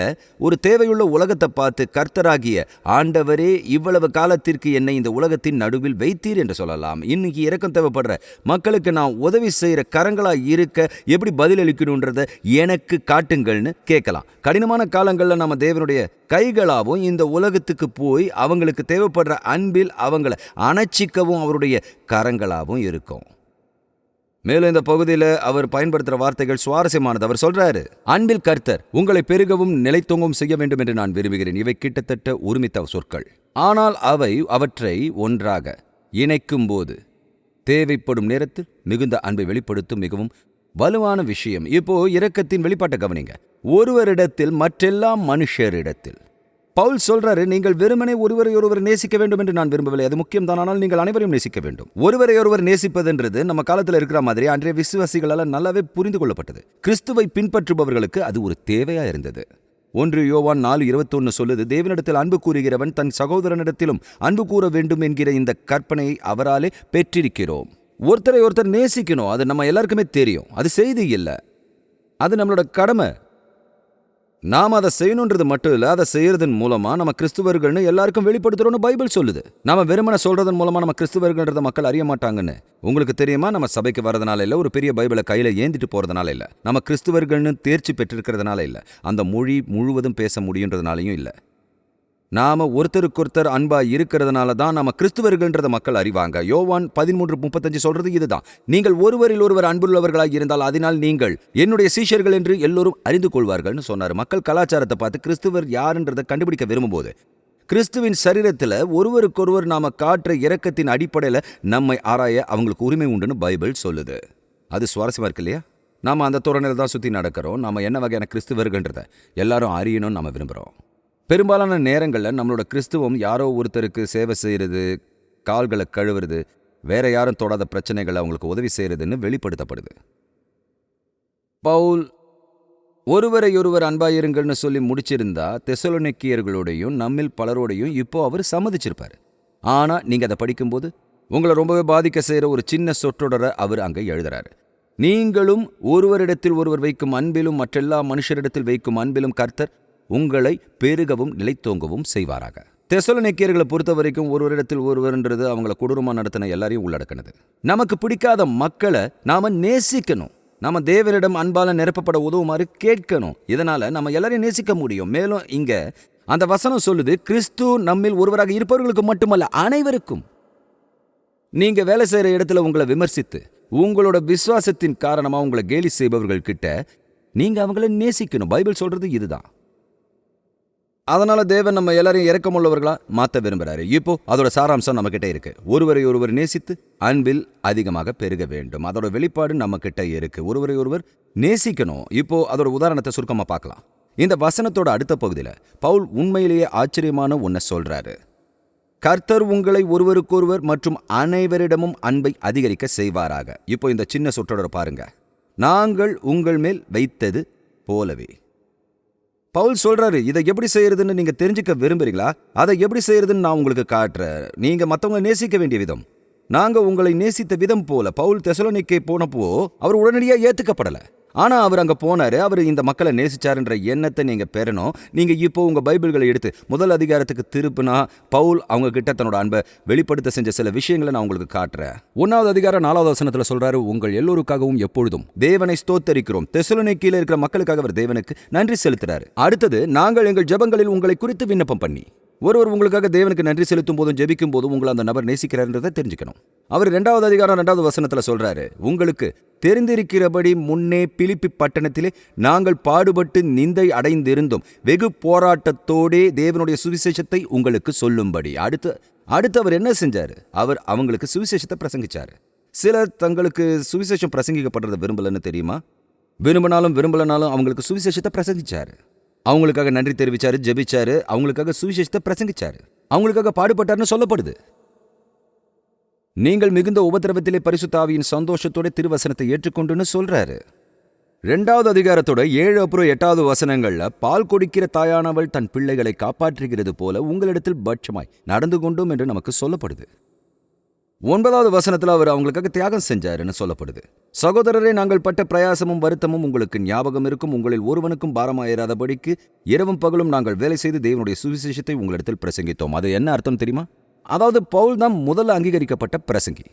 ஒரு தேவையுள்ள உலகத்தை பார்த்து கர்த்தராகிய ஆண்டவரே இவ்வளவு காலத்திற்கு என்னை இந்த உலகத்தின் நடுவில் வைத்தீர் என்று சொல்லலாம். இன்னைக்கு இரக்கம் தேவைப்படுற மக்களுக்கு நான் உதவி செய்யற கரங்களா இருக்க எப்படி பதிலளிக்கணும்ன்றத எனக்கு காட்டுங்கள்னு கேட்கலாம். கடினமான காலங்கள்ல நம்ம தேவனுடைய கைகளாவும் இந்த உலகத்துக்கு போய் அவங்களுக்கு தேவைப்படுற அன்பில் அவங்களை அணைச்சிக்கவும் அவருடைய கரங்களாவும் இருக்கும். மேலும் இந்த பகுதியில் அவர் பயன்படுத்துகிற வார்த்தைகள் சுவாரஸ்யமானது. அவர் சொல்றாரு, அன்பில் கர்த்தர் உங்களை பெருகவும் நிலைத்தோங்கவும் செய்ய வேண்டும் என்று நான் விரும்புகிறேன். இவை கிட்டத்தட்ட ஒருமித்த சொற்கள். ஆனால் அவற்றை ஒன்றாக இணைக்கும் போது தேவைப்படும் நேரத்தில் மிகுந்த அன்பை வெளிப்படுத்தும் மிகவும் வலுவான விஷயம். இப்போ இரக்கத்தின் வெளிப்பாட்டை கவனிங்க. ஒருவரிடத்தில் மற்றெல்லா மனுஷரிடத்தில். பவுல் சொல்றாரு, நீங்கள் வெறுமனே ஒருவரையொருவர் நேசிக்க வேண்டும் என்று நான் விரும்பவில்லை. அது முக்கியம் தான், ஆனால் நீங்கள் அனைவரையும் நேசிக்க வேண்டும். ஒருவரையொருவர் நேசிப்பதுன்றது நம்ம காலத்தில் இருக்கிற மாதிரி அன்றைய விசுவாசிகளால் நல்லாவே புரிந்து கொள்ளப்பட்டது. கிறிஸ்துவை பின்பற்றுபவர்களுக்கு அது ஒரு தேவையா இருந்தது. 1 யோவான் 4:21 சொல்லுது, தேவனிடத்தில் அன்பு கூறுகிறவன் தன் சகோதரனிடத்திலும் அன்பு கூற வேண்டும் என்கிற இந்த கற்பனையை அவராலே பெற்றிருக்கிறோம். ஒருத்தரை ஒருத்தர் நேசிக்கணும், அது நம்ம எல்லாருக்குமே தெரியும். அது செய்தி இல்லை, அது நம்மளோட கடமை. நாம் அதை செய்யணுன்றது மட்டும் இல்லை, அதை செய்யறதன் மூலமா நம்ம கிறிஸ்துவர்கள்னு எல்லாருக்கும் வெளிப்படுத்துறோம்னு பைபிள் சொல்லுது. நாம வெறுமனை சொல்றதன் மூலமா நம்ம கிறிஸ்துவர்கள்ன்றத மக்கள் அறிய மாட்டாங்கன்னு உங்களுக்கு தெரியுமா? நம்ம சபைக்கு வரதுனால இல்லை, ஒரு பெரிய பைபிளை கையில ஏந்திட்டு போறதுனால இல்லை, நம்ம கிறிஸ்துவர்கள்னு தேர்ச்சி பெற்றிருக்கிறதுனால இல்லை, அந்த மொழி முழுவதும் பேச முடியுன்றதுனாலையும் இல்லை. நாம ஒருத்தருக்கொருத்தர் அன்பா இருக்கிறதுனால தான் நம்ம கிறிஸ்துவர்கள்ன்றத மக்கள் அறிவாங்க. யோவான் 13:35 சொல்றது இதுதான், நீங்கள் ஒருவரில் ஒருவர் அன்புள்ளவர்களாக இருந்தால் அதனால் நீங்கள் என்னுடைய சீஷர்கள் என்று எல்லோரும் அறிந்து கொள்வார்கள்னு சொன்னார். மக்கள் கலாச்சாரத்தை பார்த்து கிறிஸ்துவர் யாருன்றதை கண்டுபிடிக்க விரும்பும்போது கிறிஸ்துவின் சரீரத்தில் ஒருவருக்கொருவர் நாம காட்டுற இரக்கத்தின் அடிப்படையில் நம்மை ஆராய அவங்களுக்கு உரிமை உண்டுன்னு பைபிள் சொல்லுது. அது சுவாரஸ்யமா இருக்கு இல்லையா? நாம அந்த தோரணையில் தான் சுற்றி நடக்கிறோம். நாம என்ன வகையான கிறிஸ்துவர்கள்ன்றத எல்லாரும் அறியணும்னு நாம விரும்புகிறோம். பெரும்பாலான நேரங்களில் நம்மளோட கிறிஸ்துவம் யாரோ ஒருத்தருக்கு சேவை செய்கிறது, கால்களை கழுவுறது, வேற யாரும் தொடாத பிரச்சனைகளை அவங்களுக்கு உதவி செய்யறதுன்னு வெளிப்படுத்தப்படுது. பவுல் ஒருவரையொருவர் அன்பாயிருங்கள்னு சொல்லி முடிச்சிருந்தா தெசலோனிக்கேயர்களோடையும் நம்மில் பலரோடையும் இப்போ அவர் சம்மதிச்சிருப்பாரு. ஆனா நீங்க அதை படிக்கும்போது உங்களை ரொம்பவே பாதிக்க செய்யற ஒரு சின்ன சொற்றொடரை அவர் அங்கே எழுதுறாரு. நீங்களும் ஒருவரிடத்தில் ஒருவர் வைக்கும் அன்பிலும் மற்றெல்லா மனுஷரிடத்தில் வைக்கும் அன்பிலும் கர்த்தர் உங்களை பெருகவும் நிலைத்தோங்கவும் செய்வாராக. தெசலோனிக்கேயர்களை பொறுத்த வரைக்கும் ஒருவரிடத்தில் ஒருவர்ன்றது அவங்கள கொடூரமா நடத்தின எல்லாரையும் உள்ளடக்கினது. நமக்கு பிடிக்காத மக்களை நாம நேசிக்கணும். நாம தேவனிடம் அன்பால நிரப்பப்பட உதவுமாறு கேட்கணும். இதனால நம்ம எல்லாரையும் நேசிக்க முடியும். மேலும் இங்க அந்த வசனம் சொல்லுது, கிறிஸ்து நம்மில் ஒருவராக இருப்பவர்களுக்கு மட்டுமல்ல, அனைவருக்கும். நீங்க வேலை செய்யற இடத்துல உங்களை விமர்சித்து உங்களோட விசுவாசத்தின் காரணமா உங்களை கேலி செய்பவர்கள் கிட்ட நீங்க அவங்களை நேசிக்கணும். பைபிள் சொல்றது இதுதான். அதனால தேவன் நம்ம எல்லாரையும் இரக்கமுள்ளவர்களா மாற்ற விரும்புறாரு. இப்போ அதோட சாராம்சம் நம்ம கிட்ட இருக்கு. ஒருவரை ஒருவர் நேசித்து அன்பில் அதிகமாக பெருக வேண்டும். அதோட வெளிப்பாடு நம்ம கிட்ட இருக்கு. ஒருவரை ஒருவர் நேசிக்கணும். இப்போ அதோட உதாரணத்தை சுருக்கமா பார்க்கலாம். இந்த வசனத்தோட அடுத்த பகுதியில பவுல் உண்மையிலேயே ஆச்சரியமான ஒன்ன சொல்றாரு. கர்த்தர் உங்களை ஒருவருக்கொருவர் மற்றும் அனைவரிடமும் அன்பை அதிகரிக்க செய்வாராக. இப்போ இந்த சின்ன சொற்றொடரை பாருங்க, நாங்கள் உங்கள் மேல் வைத்தது போலவே. பவுல் சொல்றாரு, இதை எப்படி செய்யறதுன்னு நீங்க தெரிஞ்சுக்க விரும்புறீங்களா? அதை எப்படி செய்யறதுன்னு நான் உங்களுக்கு காட்டுறேன். நீங்க மற்றவங்களை நேசிக்க வேண்டிய விதம், நாங்க உங்களை நேசித்த விதம் போல. பவுல் தெசலோனிக்கே போனப்போ அவர் உடனடியாக ஏத்துக்கப்படல. ஆனா அவர் அங்க போனாரு. அவர் இந்த மக்களை நேசிச்சாருன்ற எண்ணத்தை நீங்க பெறணும். நீங்க இப்போ உங்க பைபிள்களை எடுத்து முதல் அதிகாரத்துக்கு திருப்பினா பவுல் அவங்க கிட்ட தன்னோட அன்பை வெளிப்படுத்த செஞ்ச சில விஷயங்களை நான் உங்களுக்கு காட்டுறேன். 1வது அதிகாரம் 4வது வசனத்துல சொல்றாரு, உங்கள் எல்லோருக்காகவும் எப்பொழுதும் தேவனை ஸ்தோத்தரிக்கிறோம். தெசலோனிக்கேயில இருக்கிற மக்களுக்காக அவர் தேவனுக்கு நன்றி செலுத்துறாரு. அடுத்தது, நாங்கள் எங்கள் ஜெபங்களில் உங்களை குறித்து விண்ணப்பம் பண்ணி. ஒருவர் உங்களுக்காக தேவனுக்கு நன்றி செலுத்தும் போதும் ஜெபிக்கும் போதும் உங்களை அந்த நபர் நேசிக்கிறார்ன்றதை தெரிஞ்சுக்கணும். அவர் 2வது அதிகாரம் 2வது வசனத்துல சொல்றாரு, உங்களுக்கு தெரிந்திருக்கிறபடி முன்னே பிலிப்பி பட்டணத்திலே நாங்கள் பாடுபட்டு நிந்தை அடைந்திருந்தோம், வெகு போராட்டத்தோடே தேவனுடைய சுவிசேஷத்தை உங்களுக்கு சொல்லும்படி. அடுத்து அவர் என்ன செஞ்சாரு? அவர் அவங்களுக்கு சுவிசேஷத்தை பிரசங்கிச்சாரு. சிலர் தங்களுக்கு சுவிசேஷம் பிரசங்கிக்கப்படுறதை விரும்பலன்னு தெரியுமா? விரும்பினாலும் விரும்பலனாலும் அவங்களுக்கு சுவிசேஷத்தை பிரசங்கிச்சாரு. அவங்களுக்காக நன்றி தெரிவிச்சாரு, ஜெபிச்சாரு, அவங்களுக்காக சுவிசேஷத்தை பிரசங்கிச்சாரு, அவங்களுக்காக பாடுபட்டார்னு சொல்லப்படுது. நீங்கள் மிகுந்த உபத்திரவத்திலே பரிசுத்த ஆவியின் சந்தோஷத்தோட திருவசனத்தை ஏற்றுக்கொண்டுன்னு சொல்றாரு. 2வது அதிகாரத்தோட 7 அப்புறம் 8வது வசனங்கள்ல பால் கொடுக்கிற தாயானவள் தன் பிள்ளைகளை காப்பாற்றுகிறது போல உங்களிடத்தில் பட்சமாய் நடந்து கொண்டோம் என்று நமக்கு சொல்லப்படுது. 9வது வசனத்துல அவர் அவங்களுக்காக தியாகம் செஞ்சாருன்னு சொல்லப்படுது. சகோதரரே, நாங்கள் பட்ட பிரயாசமும் வருத்தமும் உங்களுக்கு ஞாபகம் இருக்கும். உங்களில் ஒருவனுக்கும் பாரமாயிராதபடிக்கு இரவும் பகலும் நாங்கள் வேலை செய்து தேவனுடைய சுவிசேஷத்தை உங்களிடத்தில் பிரசங்கித்தோம். அது என்ன அர்த்தம் தெரியுமா? அதாவது பவுல் தான் முதல்ல அங்கீகரிக்கப்பட்ட பிரசங்கி.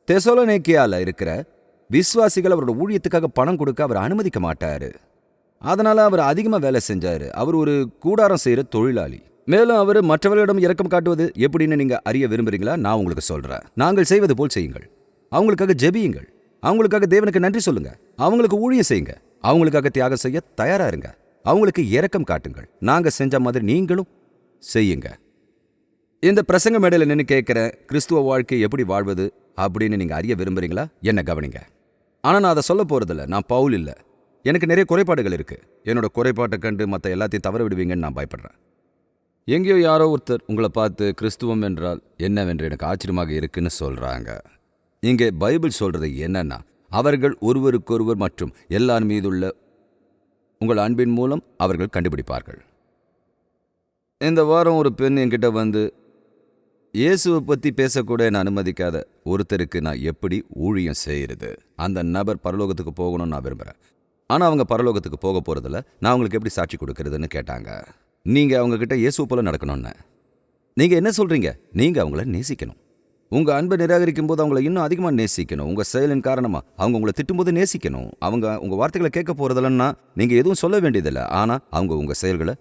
தெசலோனிக்கேயால இருக்கிற விசுவாசிகள் அவரோட ஊழியத்துக்காக பணம் கொடுக்க அவர் அனுமதிக்க மாட்டாரு. அதனால அவர் அதிகமா வேலை செஞ்சாரு. அவர் ஒரு கூடாரம் செய்யற தொழிலாளி. மேலும் அவர் மற்றவர்களிடம் இரக்கம் காட்டுவது எப்படின்னு நீங்க அறிய விரும்புறீங்களா? நான் உங்களுக்கு சொல்றேன். நாங்கள் செய்வது போல் செய்யுங்கள். அவங்களுக்காக ஜெபியுங்கள். அவங்களுக்காக தேவனுக்கு நன்றி சொல்லுங்க. அவங்களுக்கு ஊழியம் செய்யுங்க. அவங்களுக்காக தியாகம் செய்ய தயாரா இருங்க. அவங்களுக்கு இரக்கம் காட்டுங்கள். நாங்க செஞ்ச மாதிரி நீங்களும் செய்யுங்க. இந்த பிரசங்க மேடையில் நின்று கேட்கிற கிறிஸ்துவ வாழ்க்கை எப்படி வாழ்வது அப்படின்னு நீங்க அறிய விரும்புறீங்களா? என்ன கவனிங்க. ஆனா நான் அதை சொல்ல போறதில்ல. நான் பவுல் இல்லை. எனக்கு நிறைய குறைபாடுகள் இருக்கு. என்னோட குறைபாட்டை கண்டு மற்ற எல்லாத்தையும் தவற விடுவீங்கன்னு நான் பயப்படுறேன். எங்கேயோ யாரோ ஒருத்தர் உங்களை பார்த்து கிறிஸ்துவம் என்றால் என்னவென்று எனக்கு ஆச்சரியமாக இருக்குன்னு சொல்றாங்க. இங்கே பைபிள் சொல்றது என்னன்னா, அவர்கள் ஒருவருக்கொருவர் மற்றும் எல்லார் மீதுள்ள உங்கள் அன்பின் மூலம் அவர்கள் கண்டுபிடிப்பார்கள். இந்த வாரம் ஒரு பெண் என்கிட்ட வந்து, இயேசுவை பற்றி பேசக்கூட என்னை அனுமதிக்காத ஒருத்தருக்கு நான் எப்படி ஊழியம் செய்கிறது? அந்த நபர் பரலோகத்துக்கு போகணும்னு நான் விரும்புகிறேன். ஆனால் அவங்க பரலோகத்துக்கு போக போகிறதில்ல. நான் அவங்களுக்கு எப்படி சாட்சி கொடுக்கறதுன்னு கேட்டாங்க. நீங்கள் அவங்கக்கிட்ட இயேசு போல நடக்கணும்னு. நீங்கள் என்ன சொல்கிறீங்க? நீங்கள் அவங்கள நேசிக்கணும். உங்கள் அன்பை நிராகரிக்கும் போது அவங்கள இன்னும் அதிகமாக நேசிக்கணும். உங்கள் செயலின் காரணமாக அவங்க உங்களை திட்டும்போது நேசிக்கணும். அவங்க உங்கள் வார்த்தைகளை கேட்க போகிறதில்லன்னா நீங்கள் எதுவும் சொல்ல வேண்டியதில்லை. ஆனால் அவங்க உங்கள் செயல்களை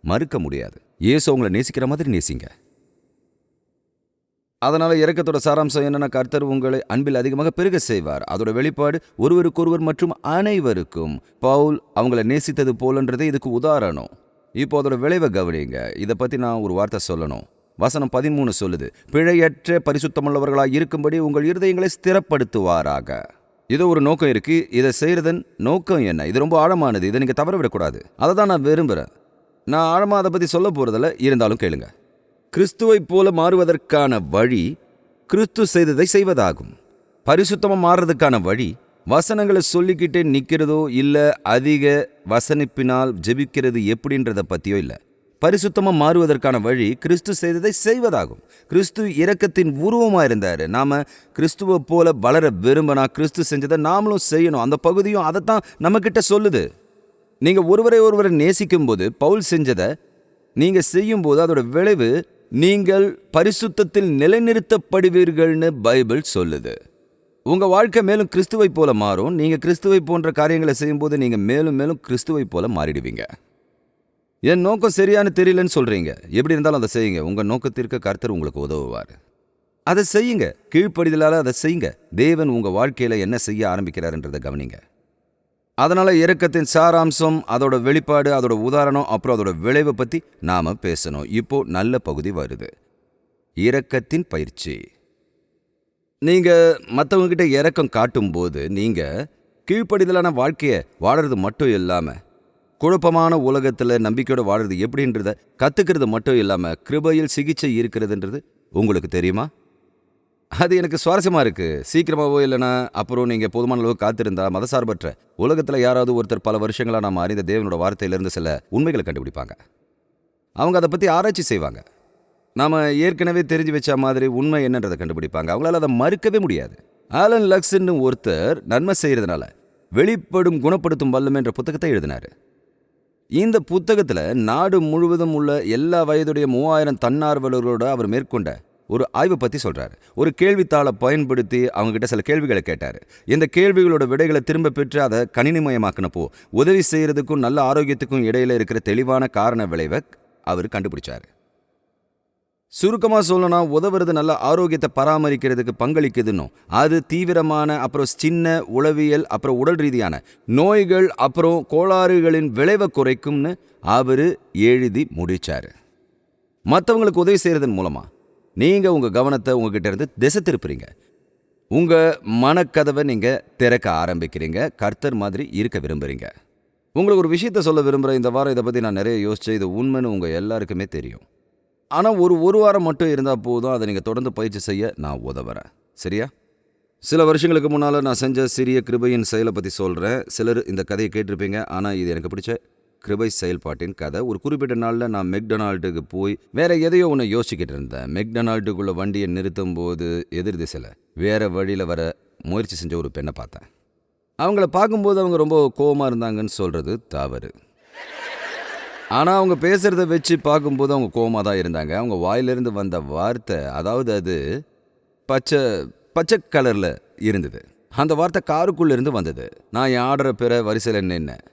மறுக்க முடியாது. இயேசு அவங்கள நேசிக்கிற மாதிரி நேசிங்க. அதனால இரக்கத்தோட சாராம்சம் என்னன்னா, கர்த்தர் உங்களை அன்பில் அதிகமாக பெருக செய்வார். அதோட வெளிப்பாடு ஒருவருக்கொருவர் மற்றும் அனைவருக்கும். பவுல் அவங்கள நேசித்தது போலன்றதே இதுக்கு உதாரணம். இப்போ அதோட விளைவை கவனிங்க. இதை பற்றி நான் ஒரு வார்த்தை சொல்லணும். வசனம் 13 சொல்லுது, பிழையற்ற பரிசுத்தமுள்ளவர்களாக இருக்கும்படி உங்கள் இருதயங்களை ஸ்திரப்படுத்துவாராக. இது ஒரு நோக்கம் இருக்கு. இதை செய்யறதன் நோக்கம் என்ன? இது ரொம்ப ஆழமானது. இதை நீங்க தவற விடக்கூடாது. அதை தான் நான் விரும்புகிறேன். நான் ஆழமாக அதை பற்றி சொல்ல போகிறதில்ல. இருந்தாலும் கேளுங்க. கிறிஸ்துவை போல மாறுவதற்கான வழி கிறிஸ்து செய்ததை செய்வதாகும். பரிசுத்தமாக மாறுறதுக்கான வழி வசனங்களை சொல்லிக்கிட்டே நிற்கிறதோ இல்லை அதிக வசனிப்பினால் ஜெபிக்கிறது எப்படின்றத பற்றியோ இல்லை. பரிசுத்தமாக மாறுவதற்கான வழி கிறிஸ்து செய்ததை செய்வதாகும். கிறிஸ்து இரக்கத்தின் உருவமாக இருந்தார். நாம் கிறிஸ்துவை போல வளர விரும்பினா கிறிஸ்து செஞ்சதை நாமளும் செய்யணும். அந்த பகுதியும் அதைத்தான் நம்மக்கிட்ட சொல்லுது. நீங்கள் ஒருவரை நேசிக்கும் போது பவுல் செஞ்சதை நீங்கள் செய்யும்போது அதோட விளைவு நீங்கள் பரிசுத்தத்தில் நிலைநிறுத்தப்படுவீர்கள்னு பைபிள் சொல்லுது. உங்கள் வாழ்க்கை மேலும் கிறிஸ்துவை போல மாறும். நீங்கள் கிறிஸ்துவை போன்ற காரியங்களை செய்யும்போது நீங்கள் மேலும் மேலும் கிறிஸ்துவை போல மாறிடுவீங்க. என் நோக்கம் சரியானு தெரியலன்னு சொல்கிறீங்க. எப்படி இருந்தாலும் அதை செய்யுங்க. உங்கள் நோக்கத்திற்கு கர்த்தர் உங்களுக்கு உதவுவார். அதை செய்யுங்க. கீழ்ப்படிதலால் அதை செய்யுங்க. தேவன் உங்கள் வாழ்க்கையில் என்ன செய்ய ஆரம்பிக்கிறாருன்றதை கவனிங்க. அதனால இரக்கத்தின் சாராம்சம், அதோட வெளிப்பாடு, அதோட உதாரணம், அப்புறம் அதோட விளைவை பற்றி நாம் பேசணும். இப்போ நல்ல பகுதி வருது. இரக்கத்தின் பயிற்சி. நீங்கள் மற்றவங்ககிட்ட இரக்கம் காட்டும்போது நீங்கள் கீழ்ப்படிதலான வாழ்க்கையை வாழறது மட்டும் இல்லாமல், குழப்பமான உலகத்தில் நம்பிக்கையோடு வாழறது எப்படின்றத கற்றுக்கிறது மட்டும் இல்லாமல் கிருபையில் சிகிச்சை இருக்கிறதுன்றது உங்களுக்கு தெரியுமா? அது எனக்கு சுவாரஸ்யமாக இருக்குது. சீக்கிரமாகவோ இல்லைனா அப்புறம் நீங்கள் போதுமான அளவு காத்திருந்தா மதசார்பற்ற உலகத்தில் யாராவது ஒருத்தர் பல வருஷங்களாக நாம் அறிந்த தேவனோட வார்த்தையிலிருந்து சில உண்மைகளை கண்டுபிடிப்பாங்க. அவங்க அதை பற்றி ஆராய்ச்சி செய்வாங்க. நாம் ஏற்கனவே தெரிஞ்சு வச்ச மாதிரி உண்மை என்னன்றதை கண்டுபிடிப்பாங்க. அவங்களால அதை மறுக்கவே முடியாது. ஆலன் லக்ஸ்ன்னு ஒருத்தர் நன்மை செய்கிறதுனால வெளிப்படும் குணப்படுத்தும் வல்லமை என்ற புத்தகத்தை எழுதினார். இந்த புத்தகத்தில் நாடு முழுவதும் உள்ள எல்லா வயதுடைய 3000 தன்னார்வலர்களோட அவர் மேற்கொண்ட ஒரு ஆய்வை பற்றி சொல்கிறார். ஒரு கேள்வித்தாளை பயன்படுத்தி அவங்ககிட்ட சில கேள்விகளை கேட்டார். இந்த கேள்விகளோட விடைகளை திரும்ப பெற்று அதை கணினிமயமாக்கினப்போ உதவி செய்கிறதுக்கும் நல்ல ஆரோக்கியத்துக்கும் இடையில இருக்கிற தெளிவான காரண விளைவை அவர் கண்டுபிடிச்சார். சுருக்கமாக சொல்லணும்னா, உதவுறது நல்ல ஆரோக்கியத்தை பராமரிக்கிறதுக்கு பங்களிக்குதுன்னு, அது தீவிரமான அப்புறம் சின்ன உளவியல் அப்புறம் உடல் ரீதியான நோய்கள் அப்புறம் கோளாறுகளின் விளைவை குறைக்கும்னு அவர் எழுதி முடிச்சார். மற்றவங்களுக்கு உதவி செய்கிறதன் மூலமாக நீங்கள் உங்கள் கவனத்தை உங்ககிட்ட இருந்து திசை திருப்புறீங்க. உங்கள் மனக்கதவை நீங்கள் திறக்க ஆரம்பிக்கிறீங்க. கர்த்தர் மாதிரி இருக்க விரும்புகிறீங்க. உங்களுக்கு ஒரு விஷயத்த சொல்ல விரும்புகிறேன். இந்த வாரம் இதை பற்றி நான் நிறைய யோசித்தேன். இது உண்மைன்னு உங்கள் எல்லாருக்குமே தெரியும். ஆனால் ஒரு வாரம் மட்டும் இருந்தால் போதும். அதை நீங்கள் தொடர்ந்து பயிற்சி செய்ய நான் உதவுறேன். சரியா? சில வருஷங்களுக்கு முன்னால் நான் செஞ்ச சிறிய கிருபையின் செயலை பற்றி சொல்கிறேன். சிலர் இந்த கதையை கேட்டிருப்பீங்க. ஆனால் இது எனக்கு பிடிச்ச கிருபை செயல்பாட்டின் கதை. ஒரு குறிப்பிட்ட நாளில் நான் மெக்டொனால்டுக்கு போய் வேற எதையோ ஒன்று யோசிச்சுக்கிட்டு இருந்தேன். மெக்டொனால்டுக்குள்ளே வண்டியை நிறுத்தும் போது எதிர் திசையில் வேற வழியில் வர முயற்சி செஞ்ச ஒரு பெண்ணை பார்த்தேன். அவங்கள பார்க்கும்போது அவங்க ரொம்ப கோவமாக இருந்தாங்கன்னு சொல்கிறது தவறு. ஆனால் அவங்க பேசுகிறத வச்சு பார்க்கும்போது அவங்க கோவமாக தான் இருந்தாங்க. அவங்க வாயிலிருந்து வந்த வார்த்தை, அதாவது அது பச்சை பச்சை கலரில் இருந்தது. அந்த வார்த்தை காருக்குள்ளே இருந்து வந்தது. நான் என் ஆர்டரை பெற வரிசையில் நின்னேன்.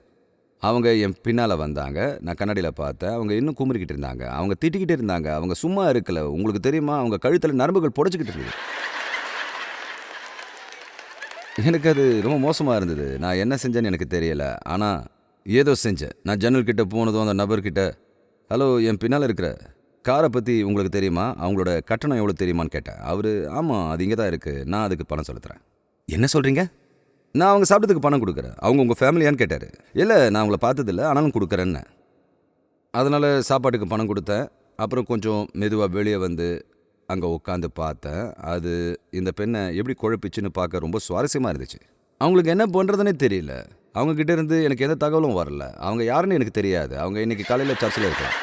அவங்க என் பின்னால் வந்தாங்க. நான் கண்ணாடியில் பார்த்தேன். அவங்க இன்னும் குமுறிக்கிட்டு இருந்தாங்க. அவங்க திட்டிக்கிட்டு இருந்தாங்க. அவங்க சும்மா இருக்கல. உங்களுக்கு தெரியுமா, அவங்க கழுத்தில் நரம்புகள் புடைச்சிக்கிட்டு இருந்தது. எனக்கு அது ரொம்ப மோசமாக இருந்தது. நான் என்ன செஞ்சேன்னு எனக்கு தெரியலை. ஆனால் ஏதோ செஞ்சேன். நான் ஜன்னல் கிட்ட போனதும் அந்த நபர்கிட்ட, ஹலோ, என் பின்னால் இருக்கிற காரை பற்றி உங்களுக்கு தெரியுமா, அவங்களோட கட்டணம் எவ்வளோ தெரியுமான்னு கேட்டேன். அவர், ஆமாம், அது இங்கே தான் இருக்குது, நான் அதுக்கு பணம் செலுத்துறேன். என்ன சொல்கிறீங்க? நான் அவங்க சாப்பிட்டதுக்கு பணம் கொடுக்குறேன். அவங்க உங்கள் ஃபேமிலியான்னு கேட்டார். இல்லை, நான் அவங்கள பார்த்ததில்ல, ஆனாலும் கொடுக்குறேன்னு. அதனால் சாப்பாட்டுக்கு பணம் கொடுத்தேன். அப்புறம் கொஞ்சம் மெதுவாக வெளியே வந்து அங்கே உட்காந்து பார்த்தேன். அது இந்த பெண்ணை எப்படி குழப்பிச்சுன்னு பார்க்க ரொம்ப சுவாரஸ்யமாக இருந்துச்சு. அவங்களுக்கு என்ன பண்ணுறதுனே தெரியல. அவங்கக்கிட்ட இருந்து எனக்கு எந்த தகவலும் வரல. அவங்க யாருன்னு எனக்கு தெரியாது. அவங்க இன்றைக்கி காலையில் சர்ச்சில் இருக்கலாம்.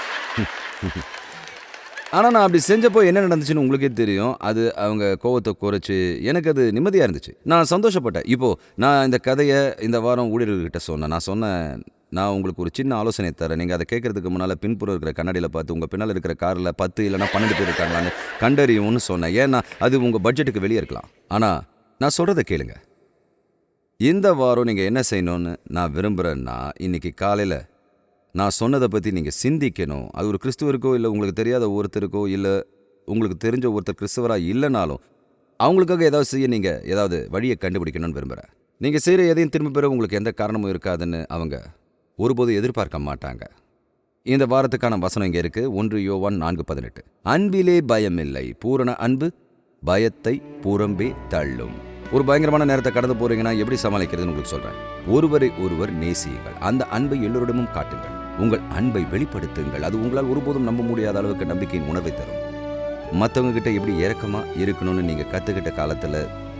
ஆனால் நான் அப்படி செஞ்சப்போ என்ன நடந்துச்சுன்னு உங்களுக்கே தெரியும். அது அவங்க கோவத்தை குறைச்சி எனக்கு அது நிம்மதியாக இருந்துச்சு. நான் சந்தோஷப்பட்டேன். இப்போது நான் இந்த கதையை இந்த வாரம் ஊழியர்கள்கிட்ட சொன்னேன். நான் சொன்னேன், நான் உங்களுக்கு ஒரு சின்ன ஆலோசனை தரேன். நீங்கள் அதை கேட்கறதுக்கு முன்னால் பின்புறம் இருக்கிற கண்ணாடியில் பார்த்து உங்கள் பின்னால் இருக்கிற காரில் 10 இல்லைனா 12 பேர் இருக்காங்களான்னு கண்டறியும்னு சொன்னேன். ஏன்னா அது உங்கள் பட்ஜெட்டுக்கு வெளியே இருக்கலாம். ஆனால் நான் சொல்கிறத கேளுங்க. இந்த வாரம் நீங்கள் என்ன செய்யணும்னு நான் விரும்புகிறேன்னா, இன்றைக்கி காலையில் நான் சொன்னதை பற்றி நீங்கள் சிந்திக்கணும். அது ஒரு கிறிஸ்துவருக்கோ இல்லை உங்களுக்கு தெரியாத ஒருத்தருக்கோ இல்லை உங்களுக்கு தெரிஞ்ச ஒருத்தர் கிறிஸ்தவராக இல்லைனாலும் அவங்களுக்காக ஏதாவது செய்ய நீங்கள் ஏதாவது வழியை கண்டுபிடிக்கணும்னு விரும்புகிறேன். நீங்கள் செய்கிற எதையும் திரும்ப பெற உங்களுக்கு எந்த காரணமும் இருக்காதுன்னு அவங்க ஒருபோதும் எதிர்பார்க்க மாட்டாங்க. இந்த வாரத்துக்கான வசனம் இங்கே இருக்குது. 1 யோவான் 4:18. அன்பிலே பயமில்லை, பூரண அன்பு பயத்தை புறம்பே தள்ளும். ஒரு பயங்கரமான நேரத்தை கடந்து போகிறீங்கன்னா எப்படி சமாளிக்கிறதுன்னு உங்களுக்கு சொல்கிறேன். ஒருவரை ஒருவர் நேசியுங்கள். அந்த அன்பை எல்லோரிடமும் காட்டுங்கள். உங்கள் அன்பை வெளிப்படுத்துங்கள். அது உங்களால் ஒருபோதும் நம்ப முடியாத அளவுக்கு நம்பிக்கையின் உணர்வை தரும். மற்றவங்க கிட்ட எப்படி இறக்கமாக இருக்கணும்னு நீங்கள் கற்றுக்கிட்ட காலத்தில்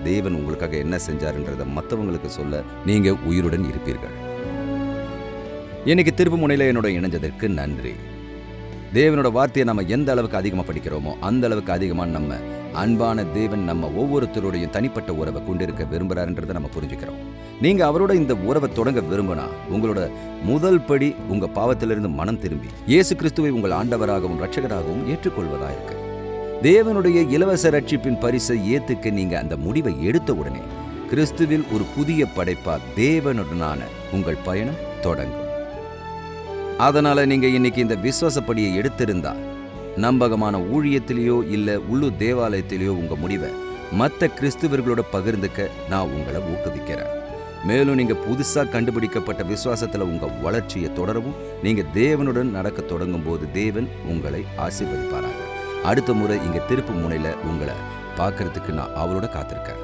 தேவன் உங்களுக்காக என்ன செஞ்சாருன்றதை மற்றவங்களுக்கு சொல்ல நீங்கள் உயிருடன் இருப்பீர்கள். இன்னைக்கு திருப்பு முனையில் என்னோட இணைஞ்சதற்கு நன்றி. தேவனோட வார்த்தையை நம்ம எந்த அளவுக்கு அதிகமாக படிக்கிறோமோ அந்த அளவுக்கு அதிகமாக நம்ம அன்பான தேவன் நம்ம ஒவ்வொருத்தருடையும் தனிப்பட்ட உறவை கொண்டிருக்க விரும்புகிறாருன்றதை நம்ம புரிஞ்சுக்கிறோம். நீங்கள் அவரோட இந்த உறவை தொடங்க விரும்பினா உங்களோட முதல் படி உங்கள் பாவத்திலிருந்து மனம் திரும்பி இயேசு கிறிஸ்துவை உங்கள் ஆண்டவராகவும் இரட்சகராகவும் ஏற்றுக்கொள்வதாக இருக்கு. தேவனுடைய இலவச ரட்சிப்பின் பரிசை ஏற்றுக்க நீங்கள் அந்த முடிவை எடுத்த உடனே கிறிஸ்துவில் ஒரு புதிய படைப்பா தேவனுடனான உங்கள் பயணம் தொடங்கும். அதனால நீங்க இன்னைக்கு இந்த விசுவாசப்படியை எடுத்திருந்தா நம்பகமான ஊழியத்திலேயோ இல்ல உள்ளூர் தேவாலயத்திலேயோ உங்க முடிவை மற்ற கிறிஸ்துவர்களோட பகிர்ந்துக்க நான் உங்களை ஊக்குவிக்கிறேன். மேலும் நீங்க புதுசா கண்டுபிடிக்கப்பட்ட விசுவாசத்துல உங்க வளர்ச்சியை தொடரவும் நீங்க தேவனுடன் நடக்க தொடங்கும் போது தேவன் உங்களை ஆசீர்வதிப்பாராங்க. அடுத்த முறை இங்க திருப்பு முனையில உங்களை பார்க்கறதுக்கு நான் அவரோட காத்திருக்கேன்.